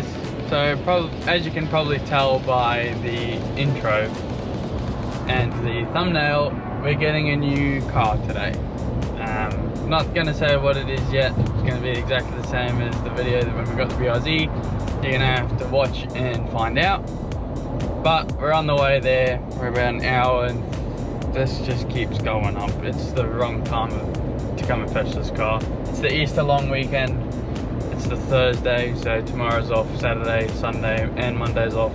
guys, so as you can probably tell by the intro and the thumbnail, we're getting a new car today. Not going to say what it is yet. It's going to be exactly the same as the video that when we got the BRZ. You're going to have to watch and find out. But we're on the way there. We're about an hour and this just keeps going up. It's the wrong time to come and fetch this car. It's the Easter long weekend. It's the Thursday, so tomorrow's off, Saturday, Sunday and Monday's off.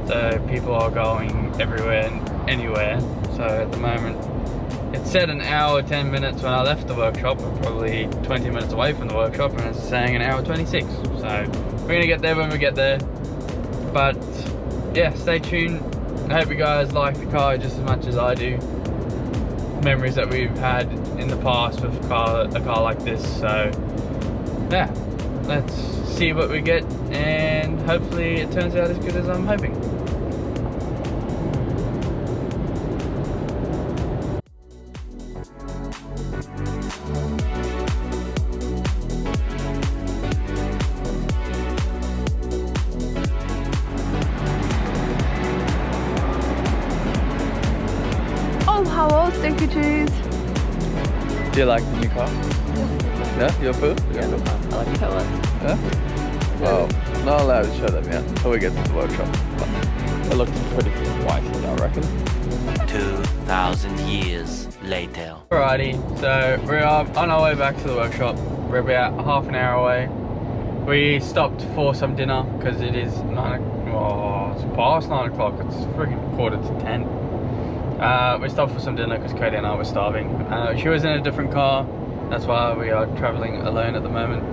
So people are going everywhere and anywhere. So at the moment, it said an hour 10 minutes when I left the workshop. I'm probably 20 minutes away from the workshop and it's saying an hour 26. So we're gonna get there when we get there. But yeah, stay tuned. I hope you guys like the car just as much as I do. Memories that we've had in the past with a car like this. So yeah, let's see what we get and hopefully it turns out as good as I'm hoping. Hello, Stinky Cheese. Do you like the new car? Yeah, you're cool? Yeah, I like the color. Yeah? Well, not allowed to show them yet until we get to the workshop. But it looks pretty white, I reckon. 2,000 years later. Alrighty, so we're on our way back to the workshop. We're about half an hour away. We stopped for some dinner because it is it's past 9 o'clock. It's freaking 9:45. We stopped for some dinner because Cody and I were starving. She was in a different car, that's why we are traveling alone at the moment.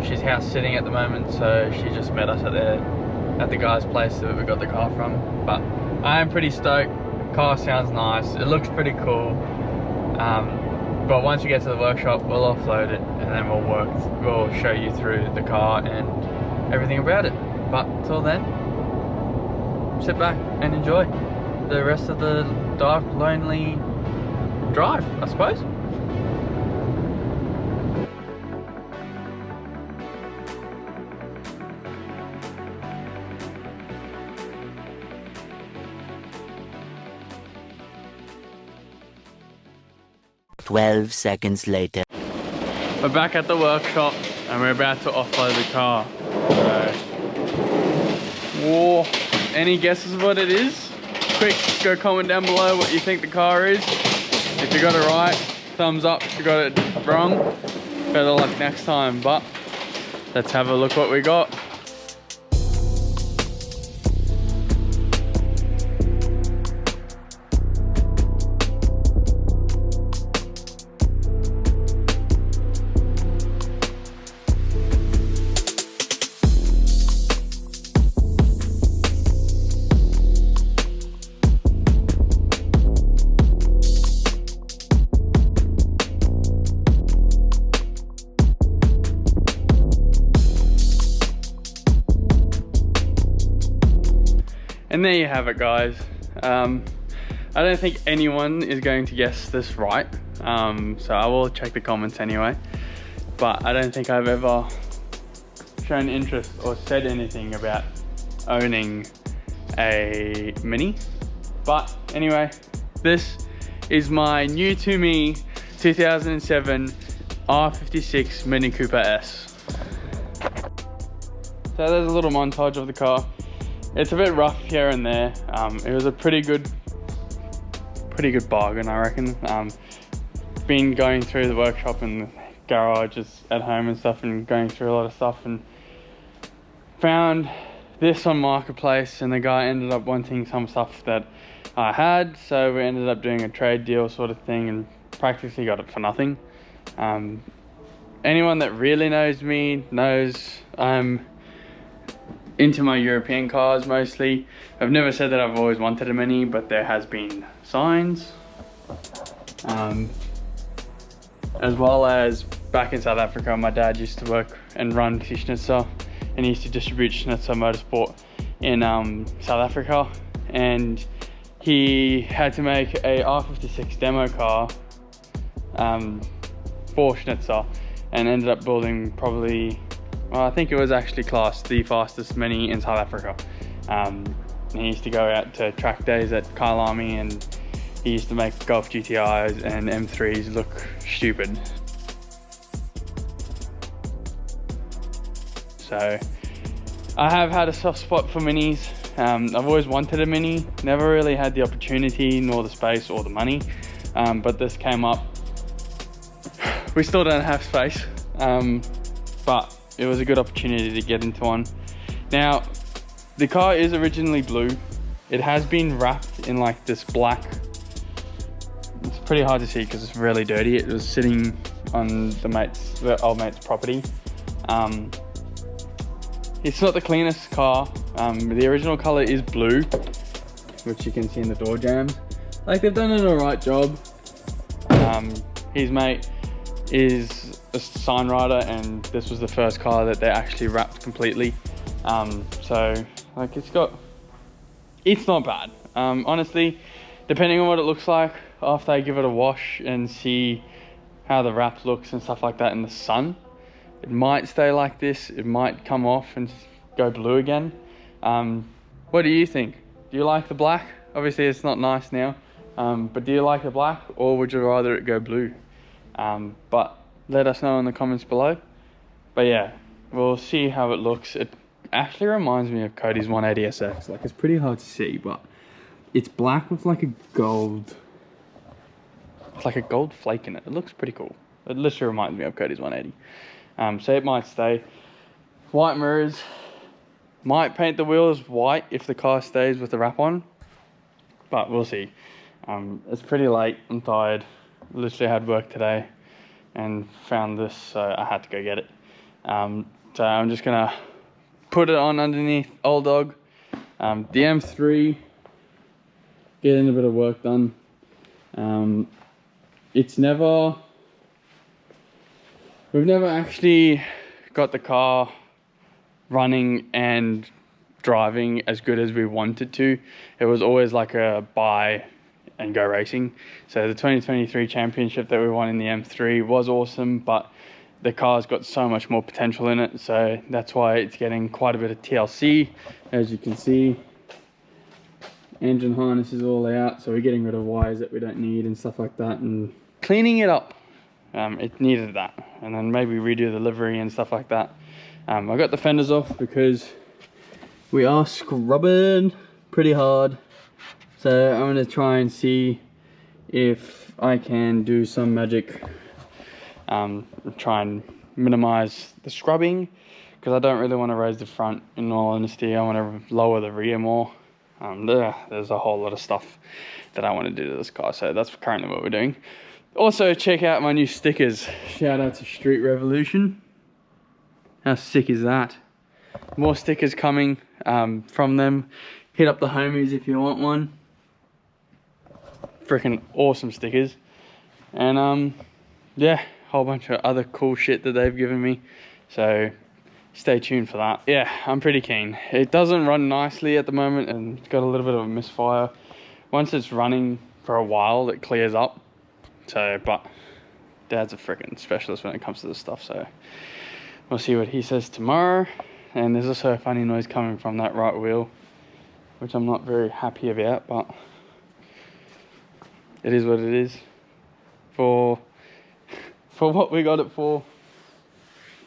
She's house sitting at the moment, so she just met us at the guy's place that we got the car from. But I am pretty stoked. Car sounds nice, it looks pretty cool. But once we get to the workshop, we'll offload it and then we'll show you through the car and everything about it. But till then, sit back and enjoy the rest of the dark, lonely drive, I suppose. "12 seconds later." We're back at the workshop and we're about to offload the car. So, whoa, any guesses what it is? Quick, go comment down below what you think the car is. If you got it right, thumbs up. If you got it wrong, better luck next time. But let's have a look what we got. And there you have it, guys. I don't think anyone is going to guess this right, so I will check the comments anyway. But I don't think I've ever shown interest or said anything about owning a Mini. But anyway, this is my new to me 2007 R56 Mini Cooper S. So there's a little montage of the car. It's a bit rough here and there. It was a pretty good bargain, I reckon. Been going through the workshop and garages at home and stuff and going through a lot of stuff and found this on Marketplace, and the guy ended up wanting some stuff that I had, so we ended up doing a trade deal sort of thing and practically got it for nothing. Anyone that really knows me knows I'm into my European cars mostly. I've never said that I've always wanted a Mini, but there has been signs. As well as back in South Africa, my dad used to work and run Schnitzer, and he used to distribute Schnitzer Motorsport in South Africa, and he had to make a R56 demo car for Schnitzer and ended up building probably well, I think it was actually classed the fastest Mini in South Africa. He used to go out to track days at Kyalami, and he used to make Golf GTIs and M3s look stupid. So I have had a soft spot for Minis. I've always wanted a Mini, never really had the opportunity, nor the space or the money, but this came up. We still don't have space, but it was a good opportunity to get into one. Now, the car is originally blue. It has been wrapped in like this black. It's pretty hard to see because it's really dirty. It was sitting on the old mate's property. It's not the cleanest car. The original color is blue, which you can see in the door jambs. Like, they've done an alright job. His mate is a sign rider, and this was the first car that they actually wrapped completely. So like, it's not bad. Honestly, depending on what it looks like after I give it a wash and see how the wrap looks and stuff like that in the sun, it might stay like this. It might come off and go blue again. What do you think? Do you like the black? Obviously it's not nice now, but do you like the black, or would you rather it go blue? But let us know in the comments below. But yeah, we'll see how it looks. It actually reminds me of Cody's 180SX. Like, it's pretty hard to see, but it's black with like a gold, it's like a gold flake in it. It looks pretty cool. It literally reminds me of Cody's 180. So it might stay. White mirrors. Might paint the wheels white if the car stays with the wrap on, but we'll see. It's pretty late. I'm tired. Literally had work today and found this, so I had to go get it. So I'm just gonna put it on underneath old dog. The M3, getting a bit of work done. We've never actually got the car running and driving as good as we wanted to. It was always like a buy and go racing. So the 2023 championship that we won in the M3 was awesome, but the car's got so much more potential in it, so that's why it's getting quite a bit of TLC. As you can see, engine harness is all out, so we're getting rid of wires that we don't need and stuff like that, and cleaning it up. It needed that, and then maybe redo the livery and stuff like that. I got the fenders off because we are scrubbing pretty hard, so I'm going to try and see if I can do some magic, try and minimize the scrubbing, because I don't really want to raise the front. In all honesty, I want to lower the rear more. There's a whole lot of stuff that I want to do to this car, so that's currently what we're doing. Also, check out my new stickers. Shout out to Street Revolution. How sick is that? More stickers coming from them. Hit up the homies if you want one. Freaking awesome stickers. And yeah, a whole bunch of other cool shit that they've given me. So stay tuned for that. Yeah, I'm pretty keen. It doesn't run nicely at the moment, and it's got a little bit of a misfire. Once it's running for a while, it clears up. So, but Dad's a freaking specialist when it comes to this stuff, so we'll see what he says tomorrow. And there's also a funny noise coming from that right wheel, which I'm not very happy about, but it is what it is. For what we got it for,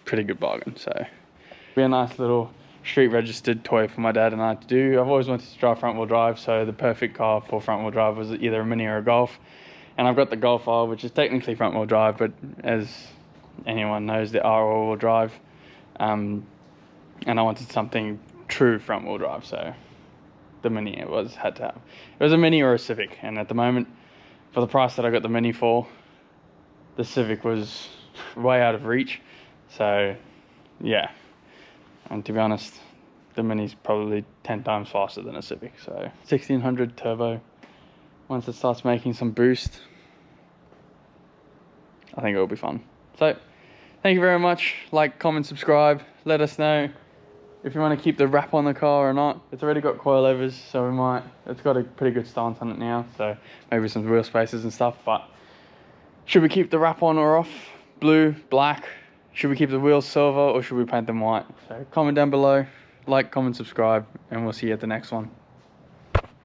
pretty good bargain. So be a nice little street registered toy for my dad and I to do. I've always wanted to drive front wheel drive, so the perfect car for front wheel drive was either a Mini or a Golf. And I've got the Golf R, which is technically front wheel drive, but as anyone knows, they are all wheel drive. And I wanted something true front wheel drive, so the Mini had to have. It was a Mini or a Civic, and at the moment, for the price that I got the Mini for, the Civic was way out of reach. So yeah, and to be honest, the Mini's probably 10 times faster than a Civic. So 1600 turbo. Once it starts making some boost, I think it'll be fun. So thank you very much. Like, comment, subscribe. Let us know if you want to keep the wrap on the car or not. It's already got coilovers, so it's got a pretty good stance on it now, so maybe some wheel spacers and stuff. But should we keep the wrap on or off? Blue, black, Should we keep the wheels silver or should we paint them white? So comment down below, like, comment, subscribe, and we'll see you at the next one.